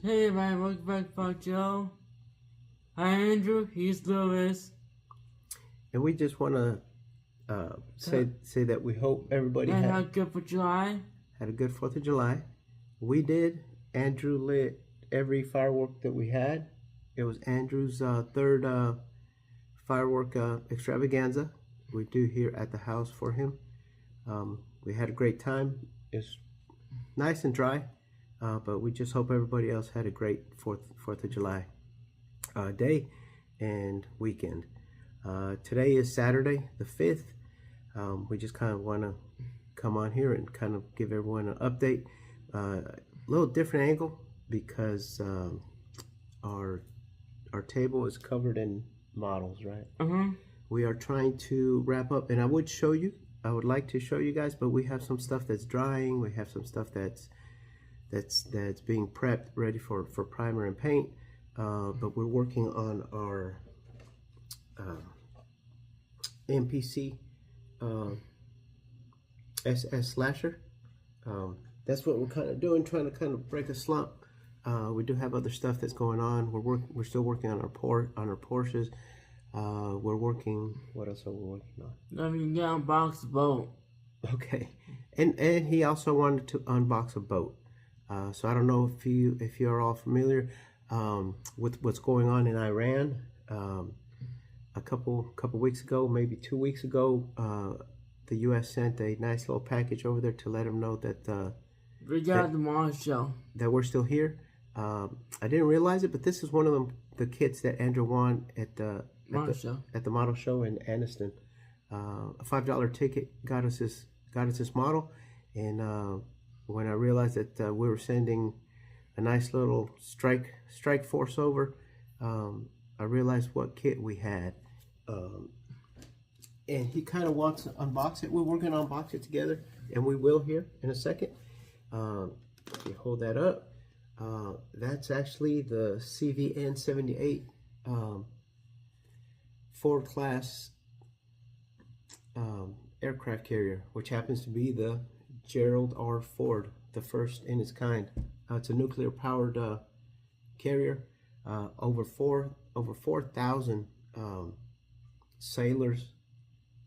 Hey everybody, welcome back to Joe. Hi Andrew, he's Lewis. And we just want to say that we hope everybody And had how good for July. a good 4th of July. We did. Andrew lit every firework that we had. It was Andrew's third firework extravaganza we do here at the house for him. We had a great time. It's nice and dry, but we just hope everybody else had a great 4th of July day and weekend. Today is Saturday the 5th. We just kind of want to come on here and kind of give everyone an update. A little different angle because our table is covered in models, right? We are trying to wrap up, and I would like to show you guys, but we have some stuff that's drying. We have some stuff that's being prepped, ready for primer and paint. But we're working on our MPC SS slasher. That's what we're kind of doing, trying to kind of break a slump. We do have other stuff that's going on. We're still working on our Porsches. We're working. What else are we working on? Let me get unbox the boat. Okay, and he also wanted to unbox a boat. So I don't know if you are all familiar with what's going on in Iran. A couple weeks ago, maybe 2 weeks ago, the U.S. sent a nice little package over there to let them know that We got the model show. that we're still here. I didn't realize it, but this is one of the kits that Andrew won at the model show in Anniston. A $5 ticket got us this model, and when I realized that we were sending a nice little strike force over, I realized what kit we had, and he kind of wants to unbox it. We're going to unbox it together, and we will here in a second. If you hold that up, that's actually the CVN78 Ford class aircraft carrier, which happens to be the Gerald R. Ford, the first in its kind. It's a nuclear powered carrier. Over 4,000 sailors,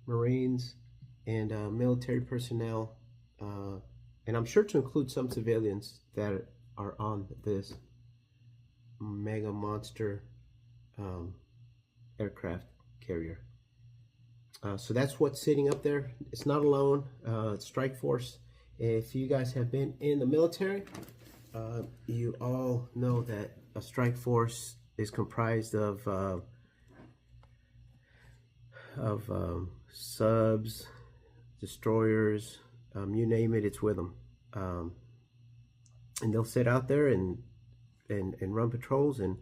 Marines, and military personnel, and I'm sure to include some civilians that are on this mega monster aircraft carrier. So that's what's sitting up there. It's not alone. It's Strike Force. If you guys have been in the military, you all know that a strike force is comprised of subs, destroyers, you name it, it's with them. And they'll sit out there and run patrols and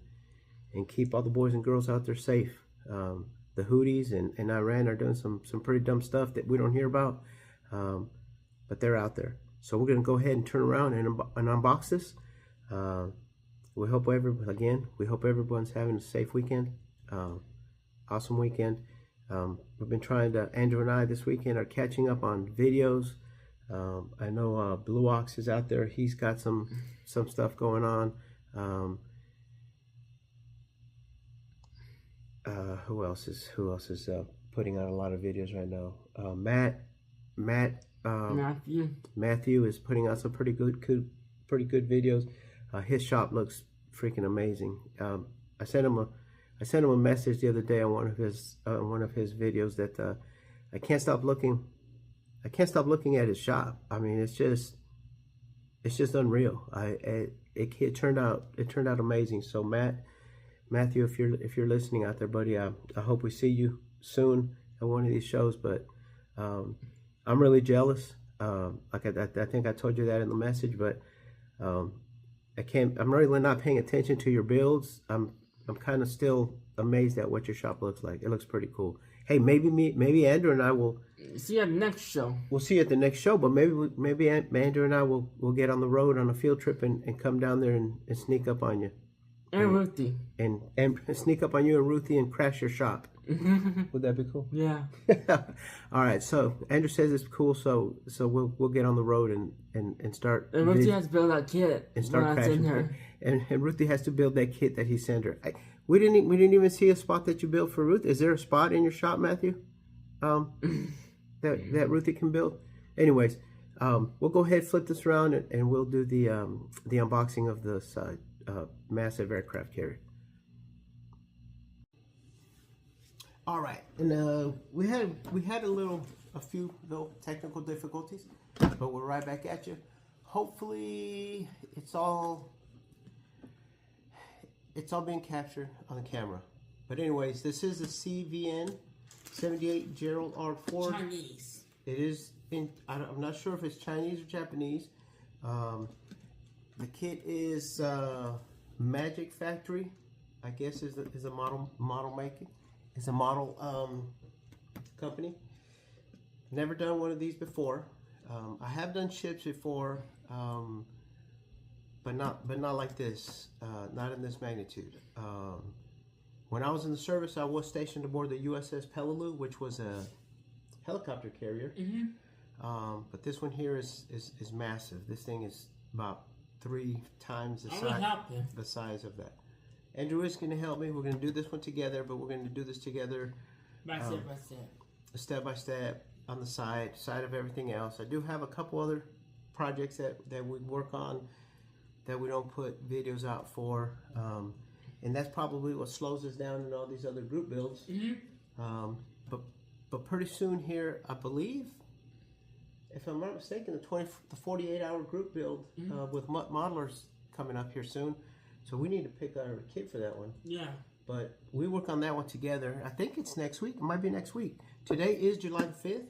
keep all the boys and girls out there safe. The Houthis and Iran are doing some pretty dumb stuff that we don't hear about, but they're out there. So we're going to go ahead and turn around and unbox this. We hope everyone's having a safe weekend, awesome weekend. We've been trying to, Andrew and I this weekend are catching up on videos. I know Blue Ox is out there. He's got some stuff going on. Who else is putting out a lot of videos right now? Matthew is putting out some pretty good videos. His shop looks freaking amazing. I sent him a message the other day on one of his videos that I can't stop looking at his shop. I mean, it's just unreal. It turned out amazing. So Matthew, if you're listening out there, buddy, I hope we see you soon at one of these shows. But I'm really jealous. Like I think I told you that in the message, but I'm really not paying attention to your builds. I'm kind of still amazed at what your shop looks like. It looks pretty cool. Hey, maybe Andrew and I will see you at the next show. We'll see you at the next show, but maybe Andrew and I will get on the road on a field trip and come down there and sneak up on you. And Ruthie. and sneak up on you and Ruthie and crash your shop. Would that be cool? Yeah. All right. So Andrew says it's cool. So we'll get on the road and start. And Ruthie has to build that kit and start when I send her. And Ruthie has to build that kit that he sent her. We didn't even see a spot that you built for Ruth. Is there a spot in your shop, Matthew? That Ruthie can build. Anyways, we'll go ahead, flip this around, and we'll do the unboxing of this massive aircraft carrier. All right, and we had a few little technical difficulties, but we're right back at you. Hopefully, it's all being captured on camera. But anyways, this is a CVN78 Gerald Ford. Chinese. It is I'm not sure if it's Chinese or Japanese. The kit is Magic Factory, I guess is a model making. It's a model company. Never done one of these before. I have done ships before, but not like this. Not in this magnitude. When I was in the service, I was stationed aboard the USS Peleliu, which was a helicopter carrier. But this one here is massive. This thing is about 3 times the size of that. Andrew is going to help me. We're going to do this one together, but we're going to do this together step by step on the side of everything else. I do have a couple other projects that we work on that we don't put videos out for, and that's probably what slows us down in all these other group builds. But pretty soon here, I believe, if I'm not mistaken, the 48-hour group build with modelers coming up here soon. So we need to pick our kit for that one. Yeah. But we work on that one together. I think it's next week. It might be next week. Today is July 5th.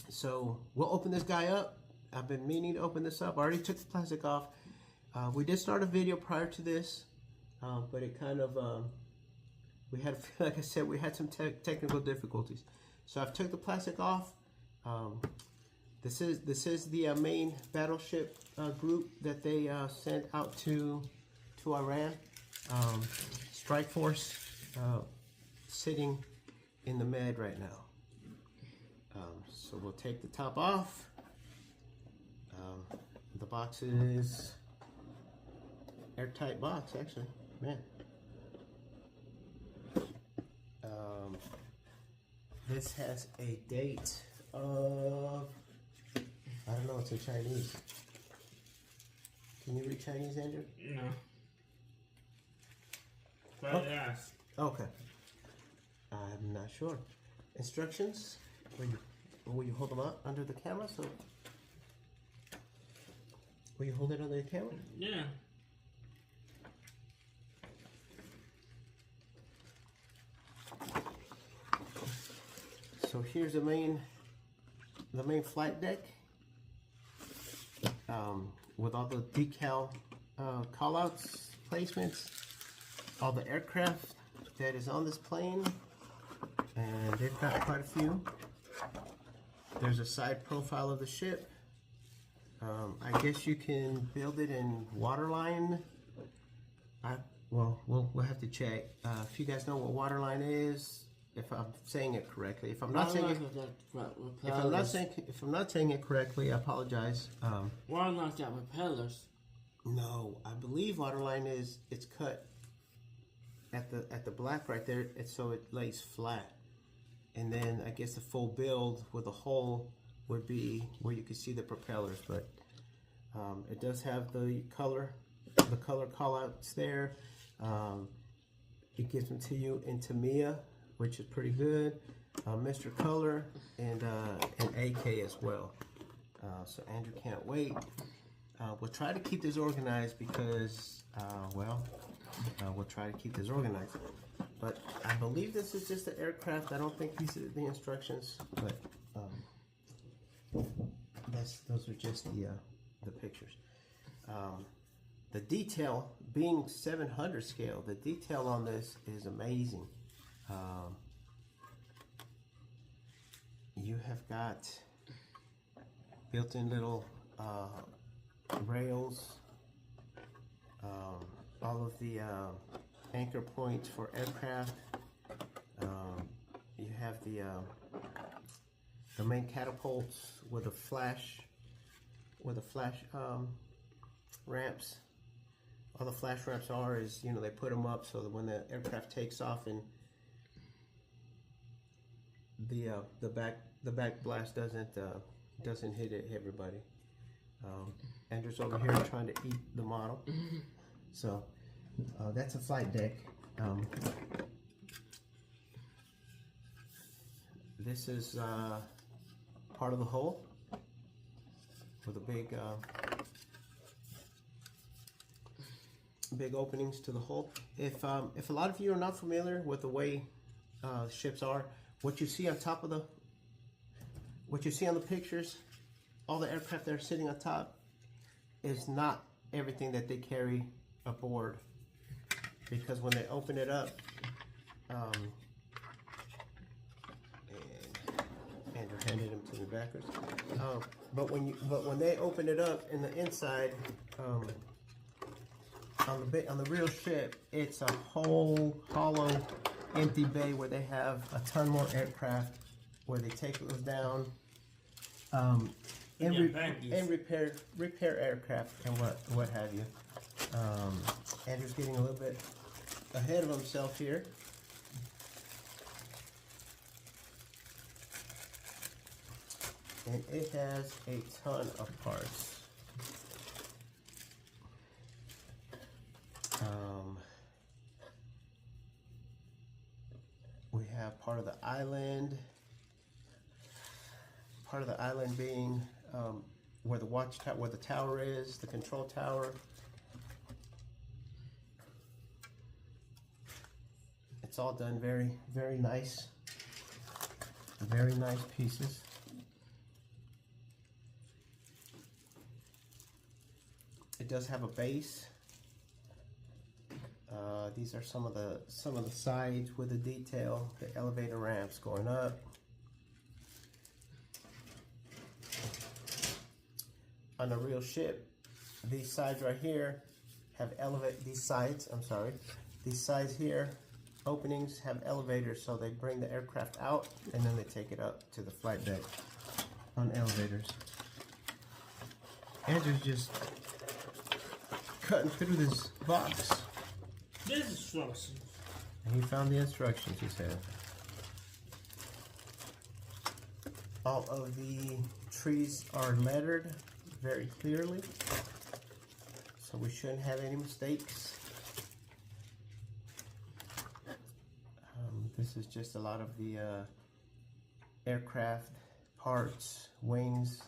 So we'll open this guy up. I've been meaning to open this up. I already took the plastic off. We did start a video prior to this, but it kind of, like I said, we had some technical difficulties. So I've took the plastic off. This is the main battleship group that they sent out to Iran. Strike Force sitting in the med right now. So we'll take the top off. The box is airtight box, actually, man. This has a date of, I don't know, it's in Chinese. Can you read Chinese, Andrew? No. But yes. Okay. I'm not sure. Instructions. Will you hold them up under the camera? So, will you hold it under the camera? Yeah. So here's the main flight deck with all the decal callouts, placements, all the aircraft that is on this plane, and they've got quite a few. There's a side profile of the ship. I guess you can build it in waterline. Well, we'll have to check. If you guys know what waterline is, if I'm saying it correctly. If I'm not saying it correctly, I apologize. Waterline's got propellers. No, I believe waterline it's cut at the black right there, so it lays flat. And then I guess the full build with a hole would be where you can see the propellers, but it does have the color callouts there. It gives them to you in Tamiya, which is pretty good. Mr. Color and AK as well. So Andrew can't wait. We'll try to keep this organized because, we'll try to keep this organized. But I believe this is just the aircraft. I don't think these are the instructions, but those are just the pictures. The detail, being 700 scale, the detail on this is amazing. You have got built-in little rails. of the anchor points for aircraft. You have the main catapults with the flash ramps. All the flash ramps are is, you know, they put them up so that when the aircraft takes off and the back blast doesn't hit everybody. Andrew's over here trying to eat the model. So that's a flight deck. This is part of the hull with a big openings to the hull. If a lot of you are not familiar with the way ships are, what you see on the pictures, all the aircraft that are sitting on top, is not everything that they carry aboard. Because when they open it up, and Andrew handed him to me backwards. But when they open it up in the inside, on the real ship, it's a whole hollow, empty bay where they have a ton more aircraft, where they take those down, and repair aircraft and what have you. Andrew's getting a little bit ahead of himself here. And it has a ton of parts. We have part of the island. Part of the island being where the tower is, the control tower. It's all done very, very nice. Very nice pieces. It does have a base. These are some of the sides with the detail, the elevator ramps going up. On a real ship, these sides right here have these sides here, openings have elevators, so they bring the aircraft out and then they take it up to the flight deck on elevators. Andrew's just cutting through this box. This is instructions. And he found the instructions, he said. All of the trees are lettered very clearly, so we shouldn't have any mistakes. This is just a lot of the aircraft parts, wings,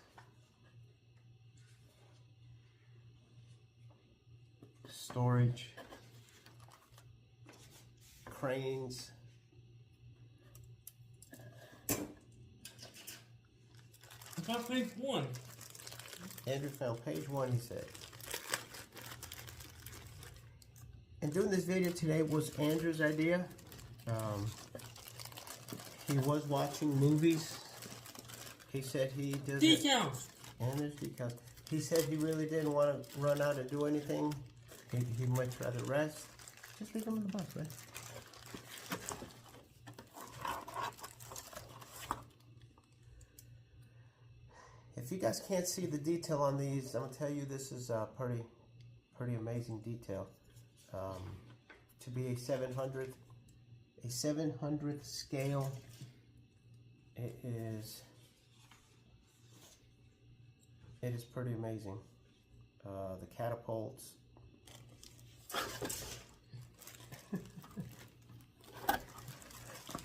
storage, cranes. About page 1. Andrew found page 1, he said. And doing this video today was Andrew's idea. He was watching movies. He said he doesn't. Decals. And there's decals. He said he really didn't want to run out and do anything. He'd much rather rest. Just leave him in the box, right? If you guys can't see the detail on these, I'm gonna tell you this is a pretty amazing detail. To be a 700th scale, it is pretty amazing. The catapults.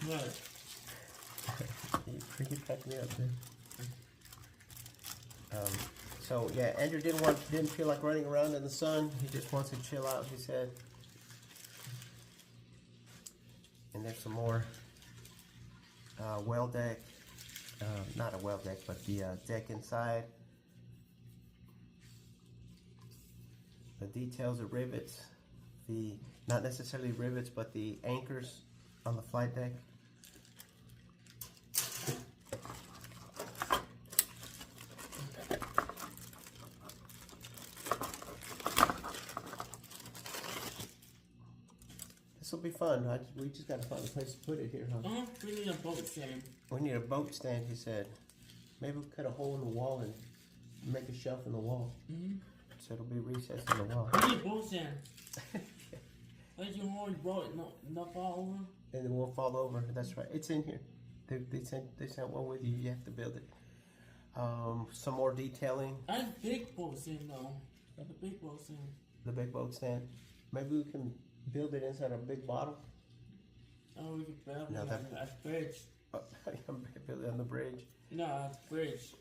Right. You packed me up, dude. So yeah, Andrew didn't feel like running around in the sun. He just wants to chill out, he said. And there's some more well deck, not a well deck, but the deck inside. The details of rivets, not necessarily rivets, but the anchors on the flight deck. This will be fun. We just got to find a place to put it here, huh? We need a boat stand. We need a boat stand, he said. Maybe we'll cut a hole in the wall and make a shelf in the wall. So it'll be recessed in the wall. We need a boat stand. Let your horn blow it, not fall over. And it won't fall over. That's right. It's in here. They sent one with you. You have to build it. Some more detailing. That's a big boat stand, though. That's a big boat stand. The big boat stand. Maybe we can build it inside a big bottle. Oh, we can build it on that bridge. Build it on the bridge. No, that's bridge.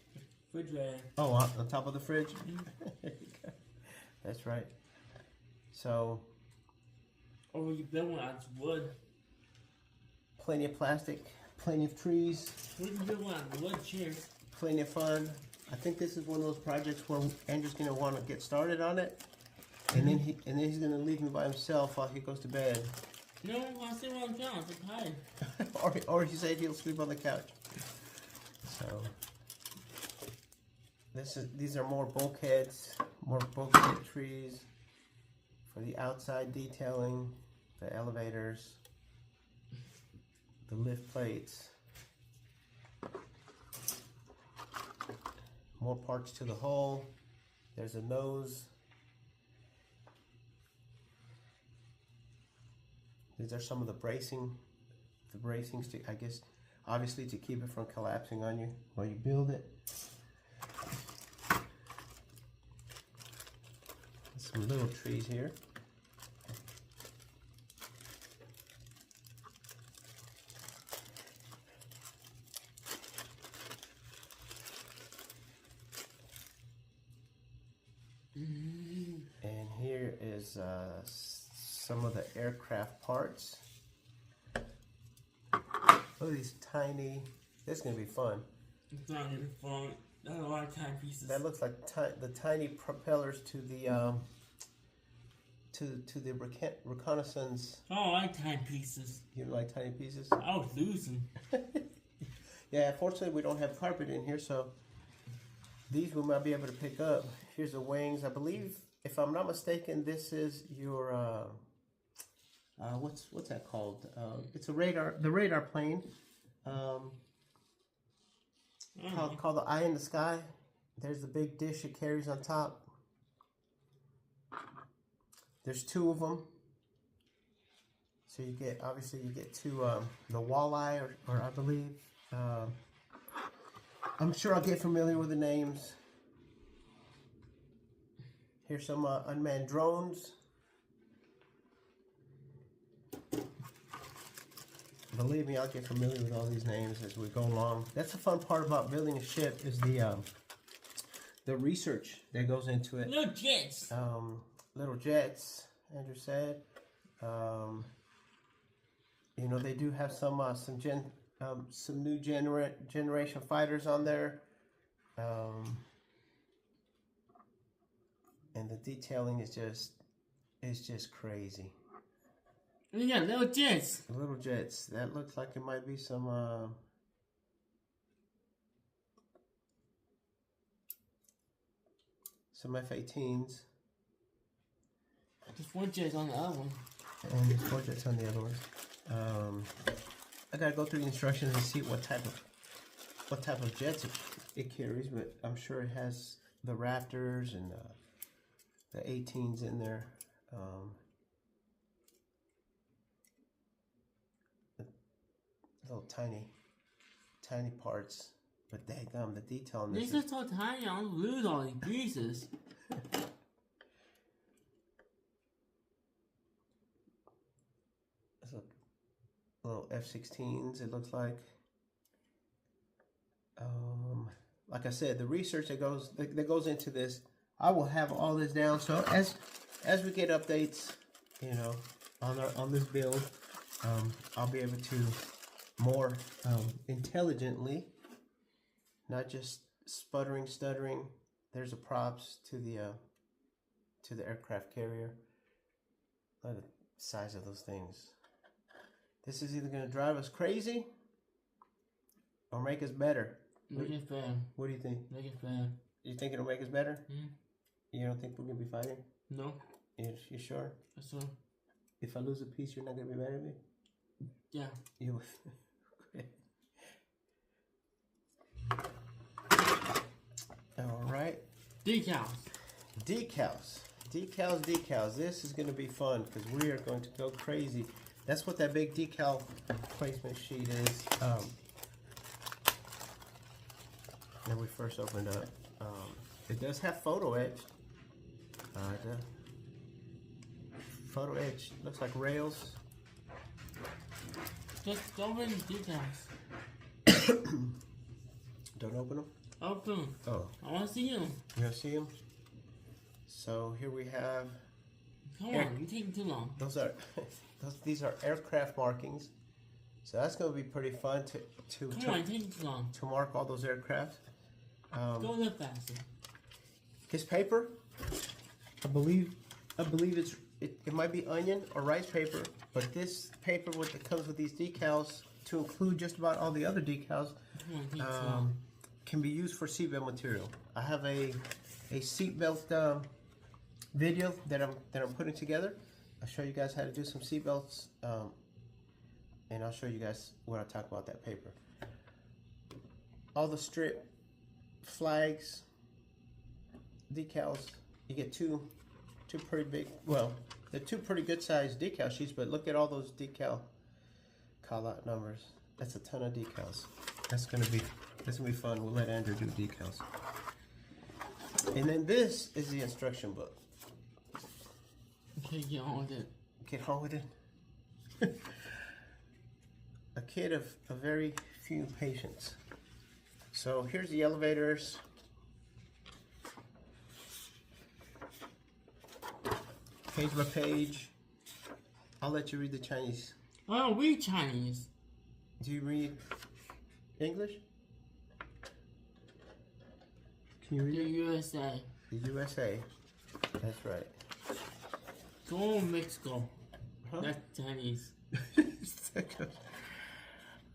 Refrigerator. Oh, on top of the fridge? That's right. So. Or we can build one out of wood. Plenty of plastic. Plenty of trees. We can build one out of wood chairs. Plenty of fun. I think this is one of those projects where Andrew's gonna want to get started on it, and then he's gonna leave me by himself while he goes to bed. No, I'll sleep on the couch. I'm tired. or he said he'll sleep on the couch. So these are more bulkheads, more bulkhead trees for the outside detailing, the elevators, the lift plates. More parts to the hull. There's a nose. These are some of the bracings to, I guess, obviously to keep it from collapsing on you while you build it. Some little trees here. And here is some of the aircraft parts. Look at these tiny. This is gonna be fun. It's not gonna be fun. That's a lot of tiny pieces. That looks like the tiny propellers to the reconnaissance. Oh, I like tiny pieces. You like tiny pieces? I was losing. Yeah, fortunately we don't have carpet in here, so these we might be able to pick up. Here's the wings. I believe, if I'm not mistaken, this is your what's that called? It's a radar, the radar plane. Called the Eye in the Sky. There's the big dish it carries on top. There's two of them. So you get, obviously you get two, the walleye, or I believe, I'm sure I'll get familiar with the names. Here's some unmanned drones. Believe me, I'll get familiar with all these names as we go along. That's the fun part about building a ship, is the research that goes into it. Little jets. Little jets, Andrew said. You know, they do have some new generation fighters on there. And the detailing is just crazy. We got little jets. Little jets. That looks like it might be some F-18s. Just one jet's on the other one. And there's 4 jets on the other one. I gotta go through the instructions and see what type of jets it carries, but I'm sure it has the Raptors and the 18s in there. Little tiny parts, but daggum, the detail on this. These are so tiny, I'll lose all these pieces. Little F-16s, it looks like. Like I said, the research that goes into this, I will have all this down. So as we get updates, you know, on this build, I'll be able to more intelligently, not just stuttering. There's the props to the aircraft carrier. Look at the size of those things. This is either going to drive us crazy or make us better. Make it fair. What do you think? Make it fair. You think it'll make us better? Mm. You don't think we're going to be fighting? No. You sure? Yes, sir. If I lose a piece, you're not gonna be mad at me? Yeah. You. Okay. All right. Decals. Decals. This is going to be fun because we are going to go crazy. That's what that big decal placement sheet is. That we first opened up. It does have photo etch. Photo etch looks like rails. Just open decals. Don't open them. Open. Oh, I want to see them. you want to see them? So here we have. Come on, you're taking too long. These are aircraft markings. So that's going to be pretty fun to Come on, you're taking too long. mark all those aircraft. Go a little faster. His paper, I believe it might be onion or rice paper, but this paper that comes with these decals to include just about all the other decals Come on, take too long. can be used for seatbelt material. I have a seatbelt video that I'm putting together. I'll show you guys how to do some seatbelts, and I'll show you guys when I talk about that paper. All the strip flags, decals. You get two pretty big. Well, they're two pretty good sized decal sheets. But look at all those decal call out numbers. That's a ton of decals. That's gonna be fun. We'll let Andrew do decals. And then this is the instruction book. Okay, get on with it. Get on with it. A kid of very few patience. So here's the elevators. Page by page. I'll let you read the Chinese. Oh, read Chinese. Do you read English? Can you The read it? USA. The USA. That's right. Go Mexico. Huh? That's Chinese.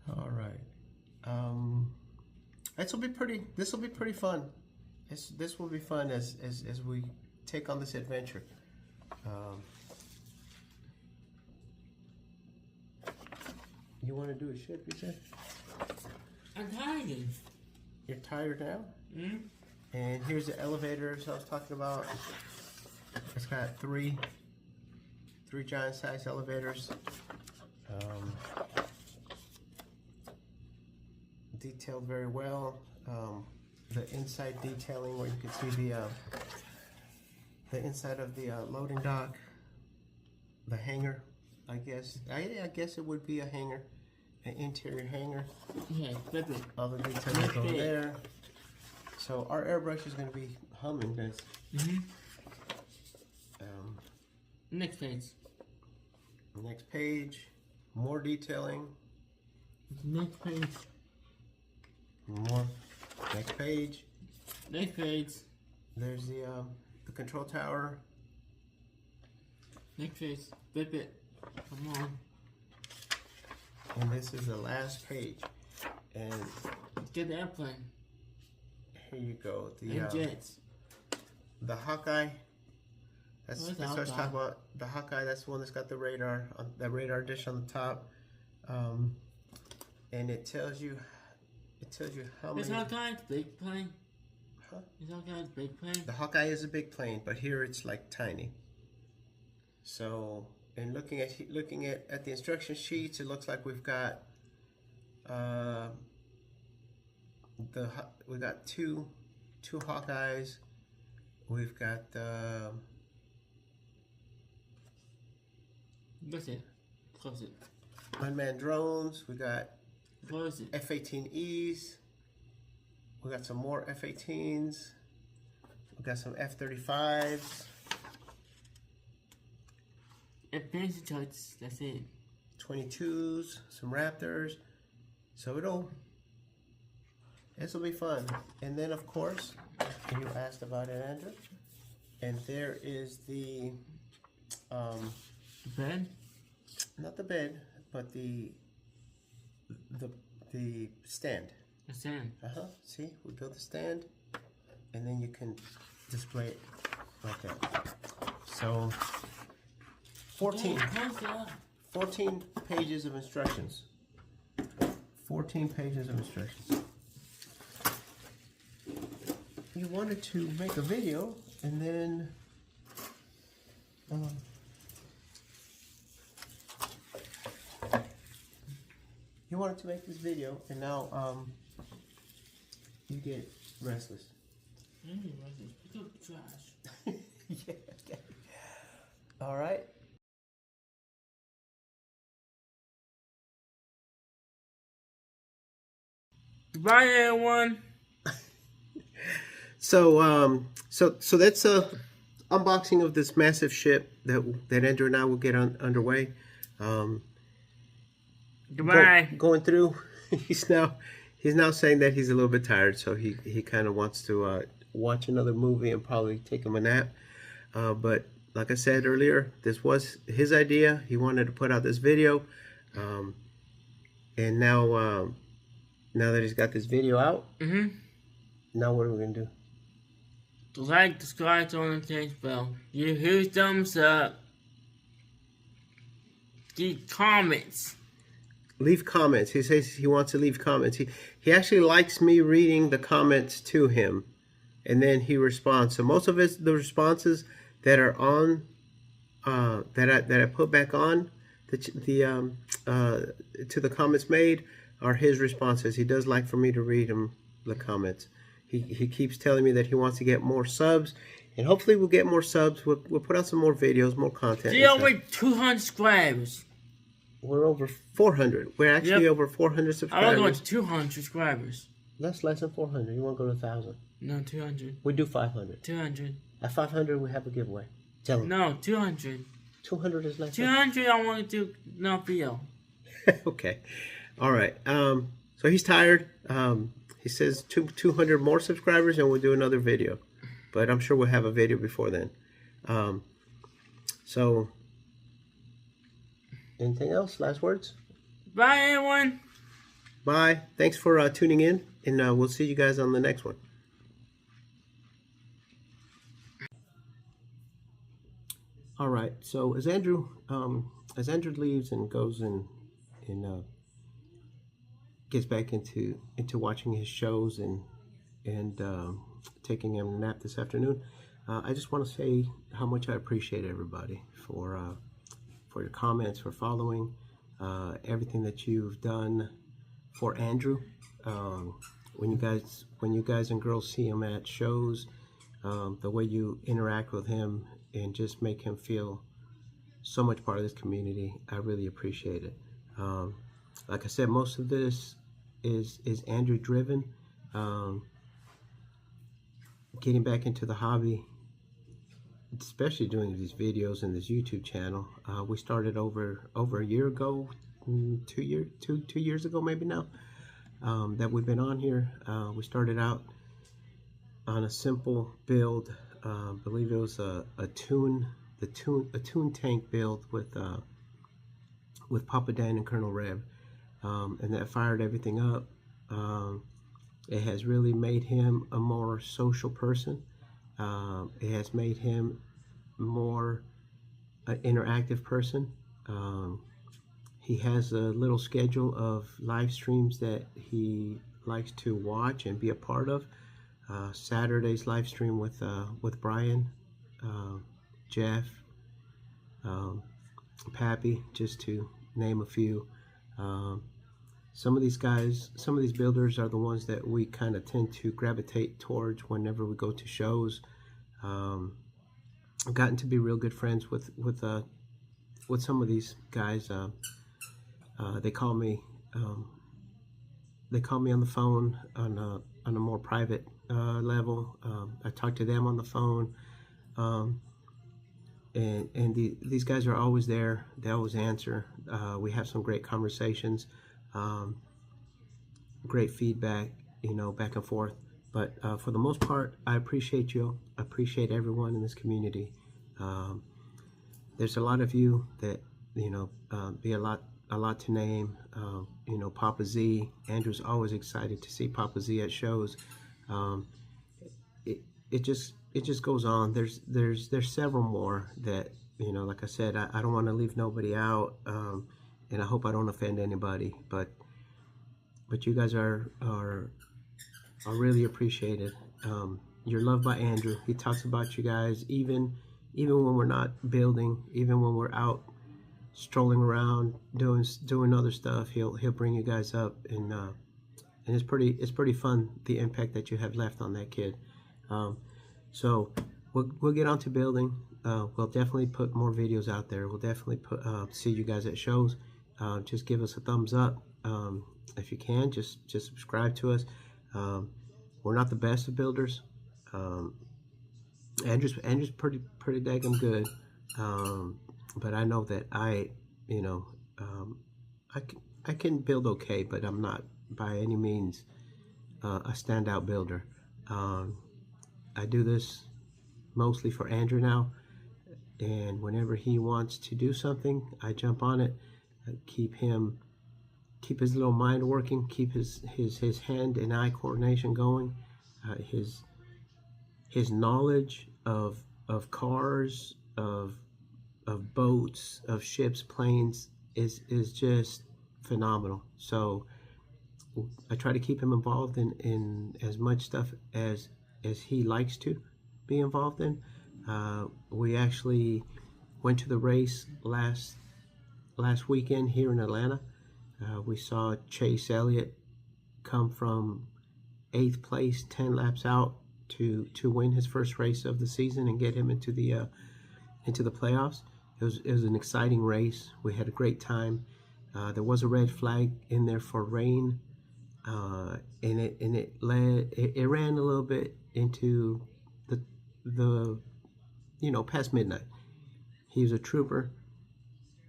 All right. This will be pretty fun. This will be fun as we take on this adventure. You want to do a ship, you said? I'm tired. You're tired now? Hmm? And here's the elevators I was talking about. It's got three giant size elevators. Detailed very well. The inside detailing where you can see the inside of the loading dock, the hangar. I guess it would be a hangar, an interior hangar. Yeah, flip it. All the details over there. So our airbrush is going to be humming this. Next page. Next page, more detailing. Next page. More. Next page. Next page. There's the control tower. Next page. Flip it. Come on. And this is the last page. And Get the airplane. here you go. And jets. The Hawkeye. That's Where's what I was Hawkeye? talking about. The Hawkeye. That's the one that's got the radar, that radar dish on the top, and it tells you how Is many. Hawkeye the big plane? Huh? Is Hawkeye the big plane? The Hawkeye is a big plane, but here it's like tiny. So, and looking at the instruction sheets, it looks like we've got we got two Hawkeyes. We've got That's it. Close it. unmanned drones. We got Close it. F-18Es. We got some more F-18s. We got some F-35s. Advanced charts. That's it. 22s. Some Raptors. So this will be fun. And then of course, you asked about it, Andrew. And there is the Bed. not the bed, but the stand. The sand. See, we built the stand, and then you can display it like that. So 14 pages of instructions. 14 pages of instructions. You wanted to make a video, and then you wanted to make this video, and now you get restless. Pick up trash. Yeah, okay. All right. Bye, everyone. So that's a unboxing of this massive ship that Andrew and I will get underway. Goodbye. Going through. He's now saying that he's a little bit tired, so he kind of wants to watch another movie and probably take him a nap. But like I said earlier, this was his idea. He wanted to put out this video, and now that he's got this video out, now what are we gonna do? Like, subscribe, turn on the notification bell. You hear thumbs up. The comments. Leave comments. He says he wants to leave comments. He actually likes me reading the comments to him, and then he responds. So most of the responses that are on that I put back on to the comments made are his responses. He does like for me to read the comments. He keeps telling me that he wants to get more subs, and hopefully we'll get more subs. We'll put out some more videos, more content. We're over 200 subscribers. We're over 400. We're actually over 400 subscribers. I want to go to 200 subscribers. That's less than 400. You want to go to 1,000? No, 200. We do 500. 200. At 500, we have a giveaway. Tell them. No, 200. 200 is less. 200. I want to do no video. Okay. All right. So he's tired. He says 200 more subscribers and we'll do another video. But I'm sure we'll have a video before then. So, anything else? Last words? Bye, everyone. Bye. Thanks for tuning in, and we'll see you guys on the next one. All right. So as Andrew leaves and goes and gets back into watching his shows and taking a nap this afternoon, I just want to say how much I appreciate everybody for your comments, for following, everything that you've done for Andrew. When you guys and girls see him at shows, the way you interact with him and just make him feel so much part of this community, I really appreciate it. Like I said, most of this is Andrew driven. Getting back into the hobby, especially doing these videos and this YouTube channel. We started over a year ago, 2 years ago maybe now, that we've been on here. We started out on a simple build. I believe it was a tune tank build with Papa Dan and Colonel Rev, and that fired everything up. It has really made him a more social person. It has made him more an interactive person. He has a little schedule of live streams that he likes to watch and be a part of. Saturday's live stream with Brian, Jeff, Pappy, just to name a few. Some of these builders are the ones that we kind of tend to gravitate towards whenever we go to shows. I've gotten to be real good friends with some of these guys. They call me on the phone on a more private level. I talk to them on the phone, and these guys are always there. They always answer. We have some great conversations, great feedback, back and forth. But for the most part, I appreciate you. I appreciate everyone in this community. There's a lot of you that be a lot to name. Papa Z. Andrew's always excited to see Papa Z at shows. It just it just goes on. There's several more that, you know, like I said, I don't want to leave nobody out, and I hope I don't offend anybody, but you guys are really appreciated. You're loved by Andrew. He talks about you guys even when we're not building, even when we're out strolling around doing other stuff. He'll bring you guys up, and it's pretty fun, the impact that you have left on that kid. So we'll get on to building. We'll definitely put more videos out there. We'll definitely see you guys at shows. Just give us a thumbs up. If you can, just subscribe to us. We're not the best of builders. Andrew's pretty daggum good. But I know that I can build okay, but I'm not by any means a standout builder. I do this mostly for Andrew now, and whenever he wants to do something, I jump on it. Keep his little mind working, keep his hand and eye coordination going. His knowledge of cars, of boats, of ships, planes is just phenomenal. So I try to keep him involved in as much stuff as he likes to be involved in. We actually went to the race last weekend here in Atlanta. We saw Chase Elliott come from 8th place, 10 laps out, to win his first race of the season and get him into the playoffs. It was an exciting race. We had a great time. There was a red flag in there for rain, and it ran a little bit into the past midnight. He was a trooper.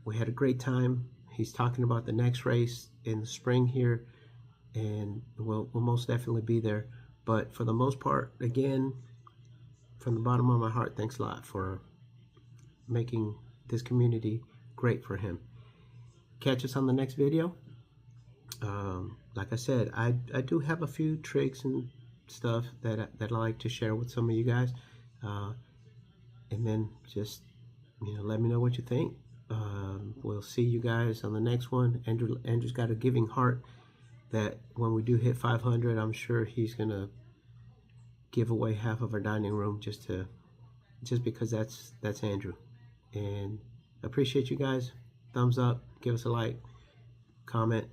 We had a great time. He's talking about the next race in the spring here, and we'll most definitely be there. But for the most part, again, from the bottom of my heart, thanks a lot for making this community great for him. Catch us on the next video. Like I said, I do have a few tricks and stuff that I like to share with some of you guys, and then just let me know what you think. We'll see you guys on the next one. Andrew's got a giving heart that when we do hit 500, I'm sure he's gonna give away half of our dining room just because that's Andrew. And appreciate you guys. Thumbs up, give us a like, comment.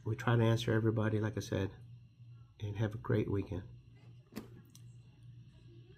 We try to answer everybody, like I said, and have a great weekend.